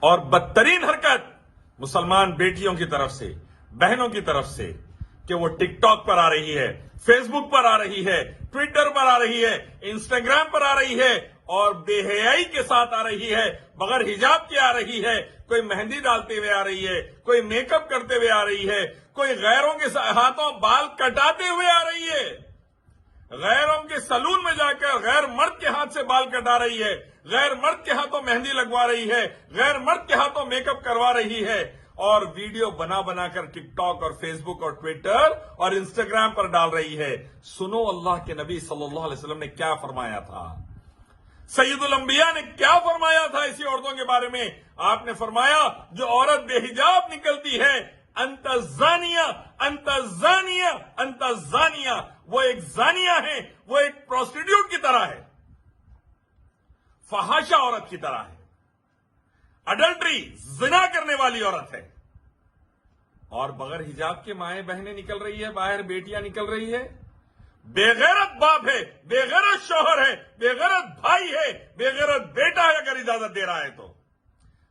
اور بدترین حرکت مسلمان بیٹیوں کی طرف سے، بہنوں کی طرف سے، کہ وہ ٹک ٹاک پر آ رہی ہے، فیس بک پر آ رہی ہے، ٹویٹر پر آ رہی ہے، انسٹاگرام پر آ رہی ہے، اور بے حیائی کے ساتھ آ رہی ہے، بغیر حجاب کے آ رہی ہے، کوئی مہندی ڈالتے ہوئے آ رہی ہے، کوئی میک اپ کرتے ہوئے آ رہی ہے، کوئی غیروں کے ہاتھوں بال کٹاتے ہوئے آ رہی ہے، غیروں کے سلون میں جا کر غیر مرد کے ہاتھ سے بال کٹا رہی ہے، غیر مرد کے ہاتھوں مہندی لگوا رہی ہے، غیر مرد کے ہاتھوں میک اپ کروا رہی ہے، اور ویڈیو بنا بنا کر ٹک ٹاک اور فیس بک اور ٹویٹر اور انسٹاگرام پر ڈال رہی ہے۔ سنو اللہ کے نبی صلی اللہ علیہ وسلم نے کیا فرمایا تھا، سید الانبیاء نے کیا فرمایا تھا ایسی عورتوں کے بارے میں۔ آپ نے فرمایا جو عورت بے حجاب نکلتی ہے، انت زانیہ انت زانیہ انت زانیہ، وہ ایک زانیہ ہے، وہ ایک پروسٹیٹیوٹ کی طرح ہے، فحاشہ عورت کی طرح ہے، اڈلٹری زنا کرنے والی عورت ہے۔ اور بغیر حجاب کے مائیں بہنیں نکل رہی ہے، باہر بیٹیاں نکل رہی ہے، بے غیرت باپ ہے، بے غیرت شوہر ہے، بے غیرت بھائی ہے، بے غیرت بیٹا ہے اگر اجازت دے رہا ہے تو۔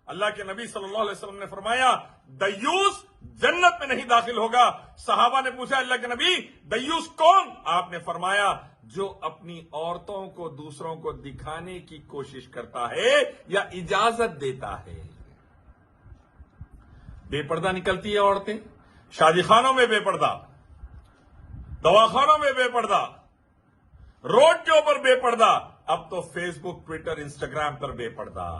اللہ کے نبی صلی اللہ علیہ وسلم نے فرمایا دیوس جنت میں نہیں داخل ہوگا۔ صحابہ نے پوچھا اللہ کے نبی دیوس کون؟ آپ نے فرمایا جو اپنی عورتوں کو دوسروں کو دکھانے کی کوشش کرتا ہے یا اجازت دیتا ہے۔ بے پردہ نکلتی ہے عورتیں، شادی خانوں میں بے پردہ، دواخانوں میں بے پردہ، روڈ کے اوپر بے پردہ، اب تو فیس بک، ٹویٹر، انسٹاگرام پر بے پردہ،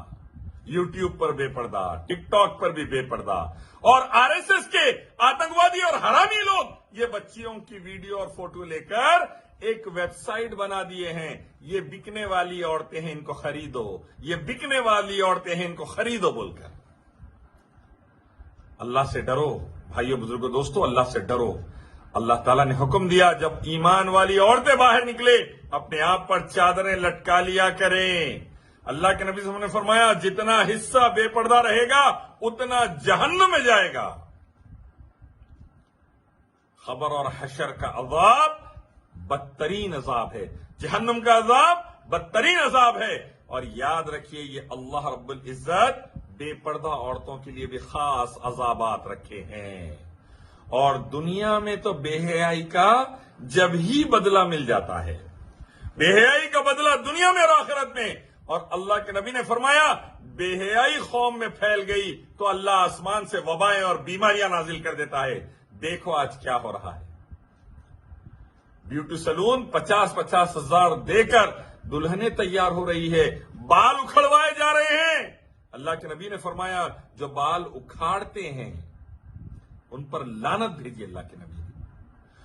یوٹیوب پر بے پردہ، ٹک ٹاک پر بھی بے پردہ، اور آر ایس ایس کے آتنکوادی اور حرامی لوگ یہ بچیوں کی ویڈیو اور فوٹو لے کر ایک ویب سائٹ بنا دیے ہیں، یہ بکنے والی عورتیں ہیں ان کو خریدو، یہ بکنے والی عورتیں ہیں ان کو خریدو بول کر۔ اللہ سے ڈرو بھائیو، بزرگوں، دوستو، اللہ سے ڈرو۔ اللہ تعالیٰ نے حکم دیا جب ایمان والی عورتیں باہر نکلے اپنے آپ پر چادریں لٹکا لیا کریں۔ اللہ کے نبی صلی اللہ علیہ وسلم نے فرمایا جتنا حصہ بے پردہ رہے گا اتنا جہنم میں جائے گا۔ خبر اور حشر کا عذاب بدترین عذاب ہے، جہنم کا عذاب بدترین عذاب ہے۔ اور یاد رکھیے یہ اللہ رب العزت بے پردہ عورتوں کے لیے بھی خاص عذابات رکھے ہیں، اور دنیا میں تو بے حیائی کا جب ہی بدلہ مل جاتا ہے، بے حیائی کا بدلہ دنیا میں اور آخرت میں۔ اور اللہ کے نبی نے فرمایا بے حیائی قوم میں پھیل گئی تو اللہ آسمان سے وبائیں اور بیماریاں نازل کر دیتا ہے۔ دیکھو آج کیا ہو رہا ہے، بیوٹی سلون 50-50 ہزار دے کر دلہنیں تیار ہو رہی ہے، بال اکھڑوائے جا رہے ہیں۔ اللہ کے نبی نے فرمایا جو بال اکھاڑتے ہیں ان پر لعنت بھیجی اللہ کے نبی نے،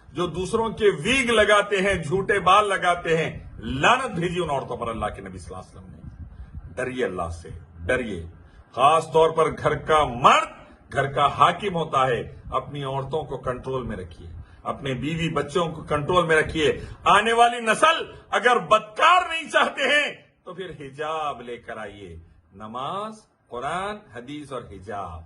جو دوسروں کے ویگ لگاتے ہیں، جھوٹے بال لگاتے ہیں، لعنت بھیجی ان عورتوں پر اللہ کے نبی صلی اللہ علیہ وسلم نے۔ ڈریے اللہ سے، ڈریے، خاص طور پر گھر کا مرد گھر کا حاکم ہوتا ہے، اپنی عورتوں کو کنٹرول میں رکھیے، اپنے بیوی بچوں کو کنٹرول میں رکھیے۔ آنے والی نسل اگر بدکار نہیں چاہتے ہیں تو پھر حجاب لے کر آئیے، نماز، قرآن، حدیث اور حجاب۔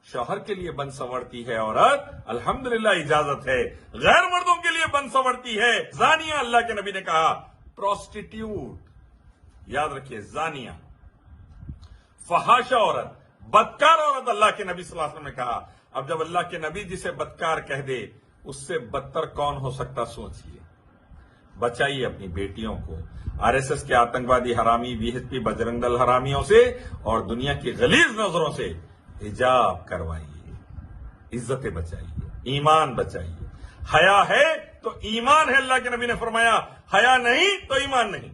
شوہر کے لیے بن سنورتی ہے عورت، الحمدللہ اجازت ہے، غیر مردوں کے لیے بن سنورتی ہے زانیہ، اللہ کے نبی نے کہا پروسٹیٹیوٹ، یاد رکھیے زانیہ، فحاشہ عورت، بدکار عورت، اللہ کے نبی صلی اللہ علیہ وسلم نے کہا۔ اب جب اللہ کے نبی جسے بدکار کہہ دے اس سے بدتر کون ہو سکتا سوچئے۔ بچائیے اپنی بیٹیوں کو آر ایس ایس کے آتنکوادی حرامی، وی ایچ پی بجرنگ دل حرامیوں سے اور دنیا کی غلیظ نظروں سے حجاب کروائیے، عزتیں بچائیے، ایمان بچائیے۔ حیا ہے تو ایمان ہے، اللہ کے نبی نے فرمایا حیا نہیں تو ایمان نہیں۔